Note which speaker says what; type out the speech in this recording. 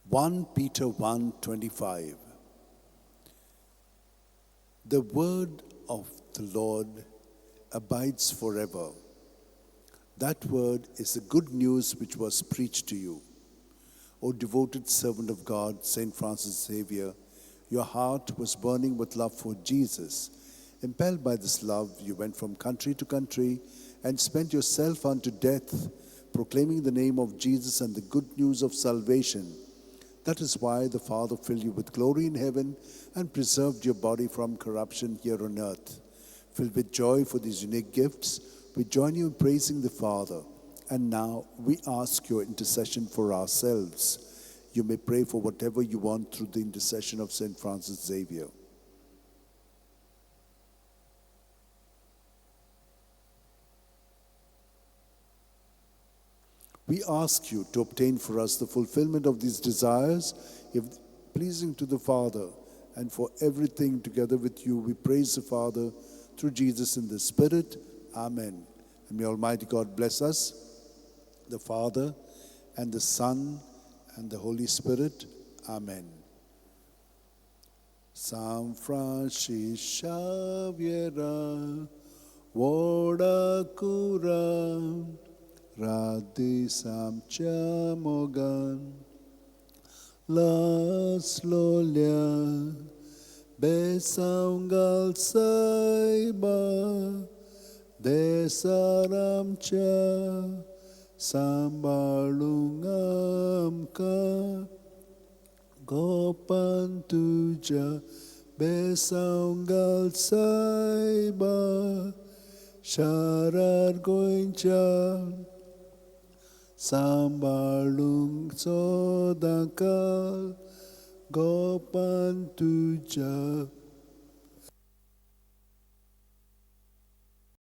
Speaker 1: 1 Peter 1:25. The word of the Lord abides forever. That word is the good news which was preached to you. O devoted servant of God, St. Francis Xavier, your heart was burning with love for Jesus. Impelled by this love, you went from country to country and spent yourself unto death, proclaiming the name of Jesus and the good news of salvation. That is why the Father filled you with glory in heaven and preserved your body from corruption here on earth. Filled with joy for these unique gifts, we join you in praising the Father. And now we ask your intercession for ourselves. You may pray for whatever you want through the intercession of St. Francis Xavier. We ask you to obtain for us the fulfillment of these desires, if pleasing to the Father, and for everything together with you, we praise the Father through Jesus in the Spirit. Amen. And may Almighty God bless us, the Father, and the Son, and the Holy Spirit. Amen. San Francis Xavier, Voda Cura, Radhi Samcha Mogan, Las Lolia, Besaungal Saiba, Desaramcha, Sambalungamka, Gopantuja, Besaungal Saiba, Sharar Goincha, Sambalung Sodakal, Gopantuja,